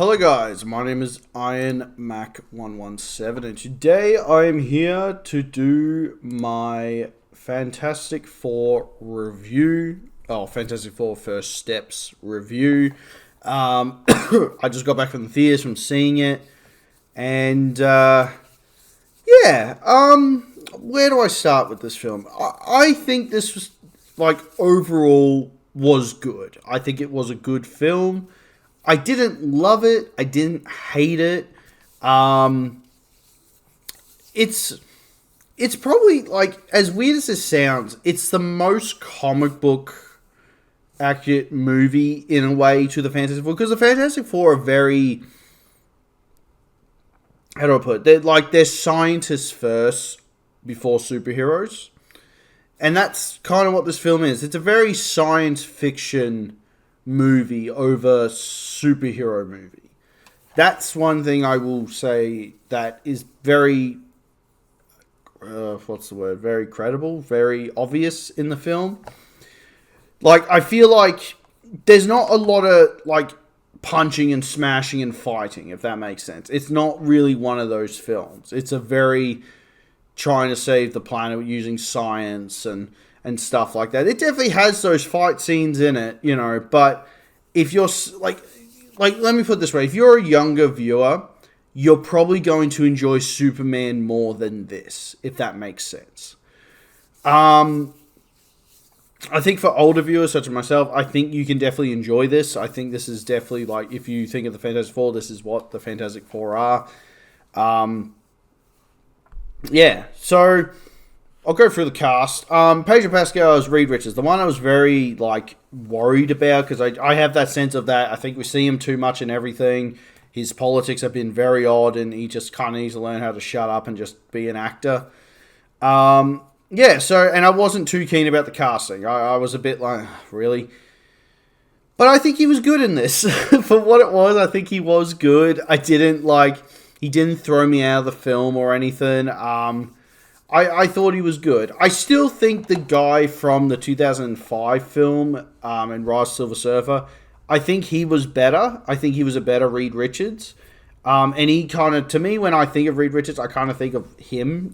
Hello guys, my name is Iron Mac 117 and today I am here to do my Fantastic Four review. Fantastic Four First Steps review. I just got back from the theaters from seeing it, and where do I start with this film? I think this was, overall was good. I think it was a good film. I didn't love it. I didn't hate it. It's probably, as weird as this sounds, it's the most comic book accurate movie in a way to the Fantastic Four, because the Fantastic Four are very, how do I put it? They're scientists first before superheroes. And that's kind of what this film is. It's a very science fiction movie over superhero movie. That's one thing I will say that is very, very credible, very obvious in the film. I feel like there's not a lot of, punching and smashing and fighting, if that makes sense. It's not really one of those films. It's a very trying to save the planet using science and stuff like that. It definitely has those fight scenes in it, but if you're, let me put it this way. If you're a younger viewer, you're probably going to enjoy Superman more than this, if that makes sense. I think for older viewers, such as myself, I think you can definitely enjoy this. I think this is definitely, if you think of the Fantastic Four, this is what the Fantastic Four are. So I'll go through the cast. Pedro Pascal as Reed Richards. The one I was very, worried about, because I have that sense of that. I think we see him too much in everything. His politics have been very odd, and he just kind of needs to learn how to shut up and just be an actor. And I wasn't too keen about the casting. I was a bit really? But I think he was good in this. For what it was, I think he was good. He didn't throw me out of the film or anything. I thought he was good. I still think the guy from the 2005 film, in Rise of the Silver Surfer, I think he was better. I think he was a better Reed Richards. And he kind of, to me, when I think of Reed Richards, I kind of think of him,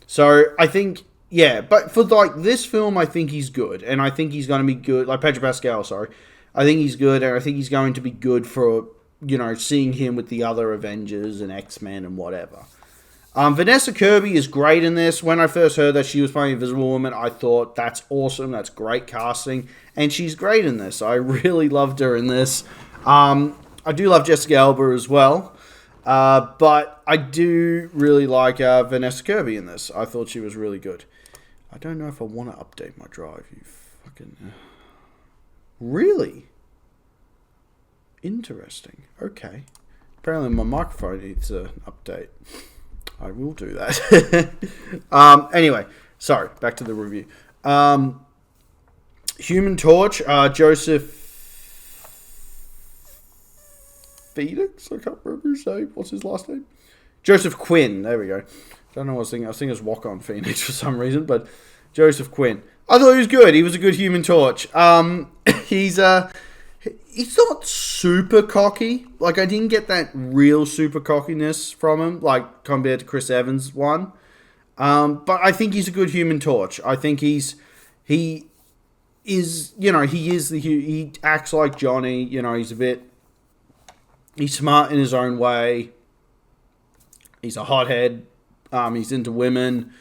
So I think, but for this film, I think he's good. And I think he's going to be good, Pedro Pascal, sorry. I think he's good, and I think he's going to be good for, seeing him with the other Avengers and X-Men and whatever. Vanessa Kirby is great in this. When I first heard that she was playing Invisible Woman, I thought, that's awesome. That's great casting. And she's great in this. I really loved her in this. I do love Jessica Alba as well. But I do really like Vanessa Kirby in this. I thought she was really good. I don't know if I want to update my drive. You fucking... Really? Interesting. Okay. Apparently my microphone needs an update. I will do that. Anyway, sorry. Back to the review. Human Torch, Joseph Phoenix? I can't remember his name. What's his last name? Joseph Quinn. There we go. Don't know what I was thinking. I was thinking it was Walk-On Phoenix for some reason, but Joseph Quinn. I thought he was good. He was a good Human Torch. He's not super cocky. I didn't get that real super cockiness from him, compared to Chris Evans' one. But I think he's a good Human Torch. I think he acts like Johnny. He's smart in his own way. He's a hothead. He's into women.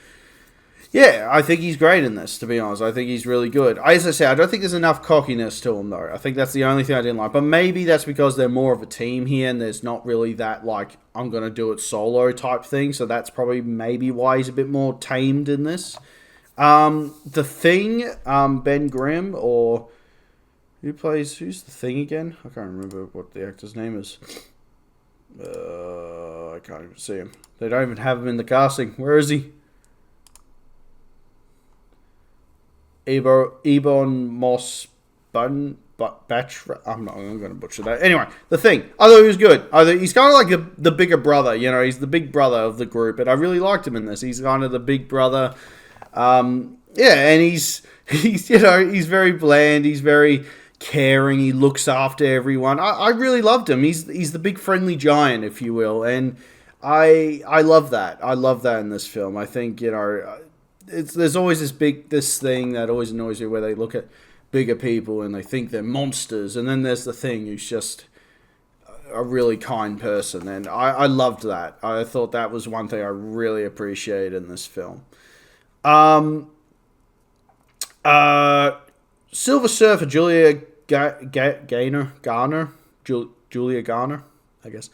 Yeah, I think he's great in this, to be honest. I think he's really good. As I say, I don't think there's enough cockiness to him, though. I think that's the only thing I didn't like. But maybe that's because they're more of a team here, and there's not really that, I'm going to do it solo type thing. So that's probably maybe why he's a bit more tamed in this. The Thing, Ben Grimm, or... Who's The Thing again? I can't remember what the actor's name is. I can't even see him. They don't even have him in the casting. Where is he? Ebon Moss Batra. I'm going to butcher that. Anyway, The Thing. I thought he was good. He's kind of like the bigger brother. He's the big brother of the group, and I really liked him in this. He's kind of the big brother. And he's very bland. He's very, caring. He looks after everyone. I really loved him. He's the big friendly giant, if you will, and I love that. I love that in this film. I think, there's always this thing that always annoys me where they look at bigger people and they think they're monsters, and then there's the Thing who's just a really kind person, and I loved that. I thought that was one thing I really appreciated in this film. Silver Surfer Julia Garner, Julia Garner, I guess.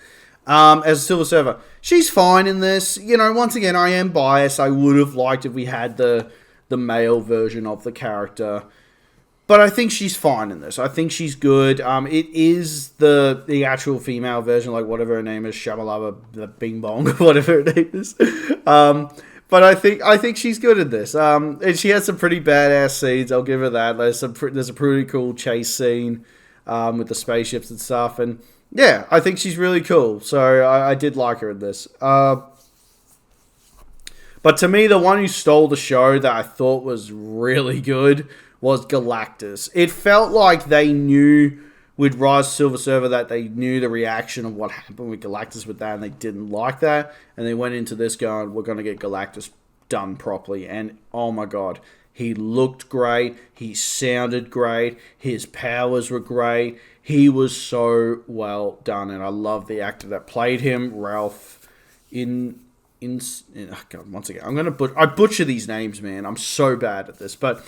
As Silver Surfer, she's fine in this. Once again, I am biased. I would have liked if we had the male version of the character, but I think she's fine in this. I think she's good. It is the actual female version, like whatever her name is, Shabalaba, the Bing Bong, whatever her name is. But I think she's good at this. And she has some pretty badass scenes. I'll give her that. There's a pretty cool chase scene with the spaceships and stuff. And yeah, I think she's really cool. So I did like her in this. But to me, the one who stole the show that I thought was really good was Galactus. It felt like they knew with Rise of Silver Surfer that they knew the reaction of what happened with Galactus with that, and they didn't like that. And they went into this going, we're going to get Galactus done properly. And oh my god, he looked great. He sounded great. His powers were great. He was so well done. And I love the actor that played him, Ralph God, once again, I butcher these names, man. I'm so bad at this. But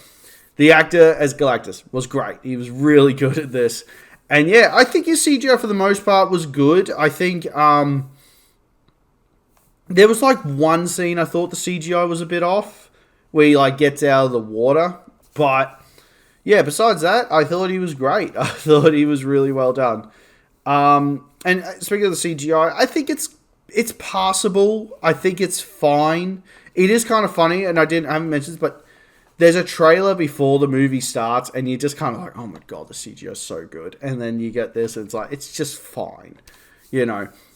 the actor as Galactus was great. He was really good at this. And yeah, I think his CGI for the most part was good. I think there was like one scene I thought the CGI was a bit off, where he like gets out of the water. But yeah, besides that, I thought he was great. I thought he was really well done. And speaking of the CGI, I think it's passable. I think it's fine. It is kind of funny, and I haven't mentioned this, but there's a trailer before the movie starts, and you're just kind of like, oh my god, the CGI is so good. And then you get this, and it's like, it's just fine.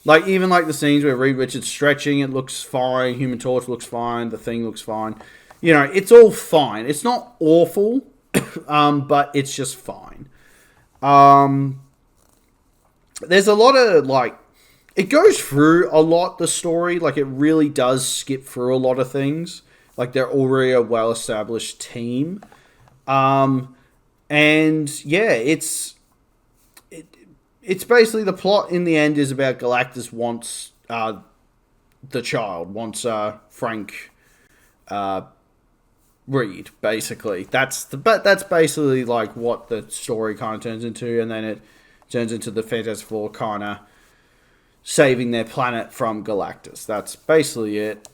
Like, even like the scenes where Reed Richards stretching, it looks fine. Human Torch looks fine. The Thing looks fine. It's all fine. It's not awful, but it's just fine. There's a lot of, like, it goes through a lot, the story. Like, it really does skip through a lot of things. Like, they're already a well-established team. And, yeah, it's basically the plot in the end is about Galactus wants the child, wants Frank Reed, basically. That's basically, like, what the story kind of turns into. And then it turns into the Fantastic Four kind of saving their planet from Galactus. That's basically it.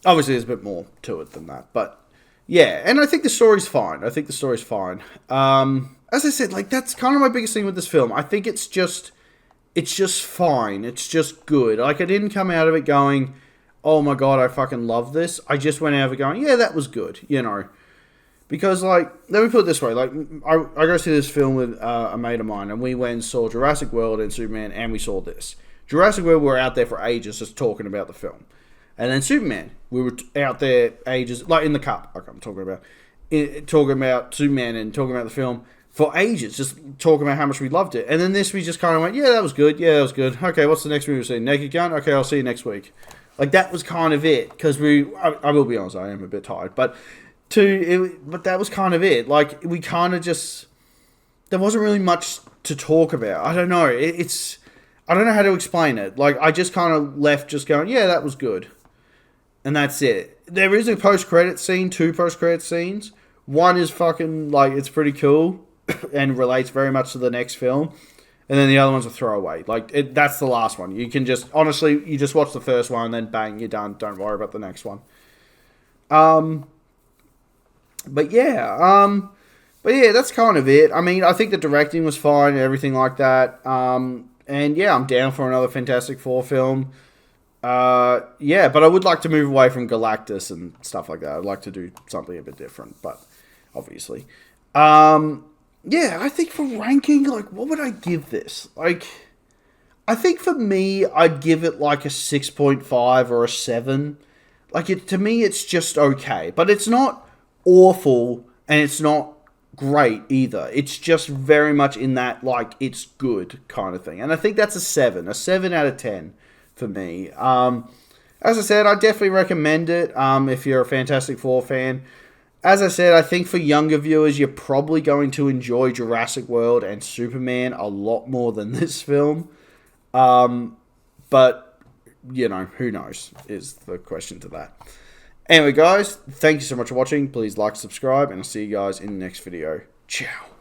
Obviously, there's a bit more to it than that. But, yeah. And I think the story's fine. As I said, like, that's kind of my biggest thing with this film. I think it's just fine. It's just good. Like, I didn't come out of it going, oh my god, I fucking love this. I just went out of it going, yeah, that was good, Because, like, let me put it this way. Like, I go see this film with a mate of mine, and we went and saw Jurassic World and Superman, and we saw this. Jurassic World, we were out there for ages just talking about the film. And then Superman, we were out there ages, like in the cup, like I'm talking about Superman and talking about the film for ages, just talking about how much we loved it. And then this, we just kind of went, yeah, that was good. Okay, what's the next movie we're seeing? Naked Gun? Okay, I'll see you next week. Like, that was kind of it. Because I will be honest, I am a bit tired. But that was kind of it. Like, we kind of just, there wasn't really much to talk about. I don't know. I don't know how to explain it. Like, I just kind of left just going, yeah, that was good. And that's it. There is a post-credit scene, 2 post-credit scenes. One is fucking, like, it's pretty cool and relates very much to the next film. And then the other one's a throwaway. Like, that's the last one. You can just, honestly, you just watch the first one and then bang, you're done. Don't worry about the next one. But yeah, that's kind of it. I mean, I think the directing was fine and everything like that. And yeah, I'm down for another Fantastic Four film. Yeah, but I would like to move away from Galactus and stuff like that. I'd like to do something a bit different, but obviously. Yeah, I think for ranking, like, what would I give this? Like, I think for me, I'd give it like a 6.5 or a 7. Like, to me, it's just okay. But it's not awful, and it's not great either. It's just very much in that, like, it's good kind of thing. And I think that's a 7 out of 10 for me. As I said, I definitely recommend it if you're a Fantastic Four fan. As I said, I think for younger viewers, you're probably going to enjoy Jurassic World and Superman a lot more than this film. But, you know, who knows is the question to that. Anyway, guys, thank you so much for watching. Please like, subscribe, and I'll see you guys in the next video. Ciao.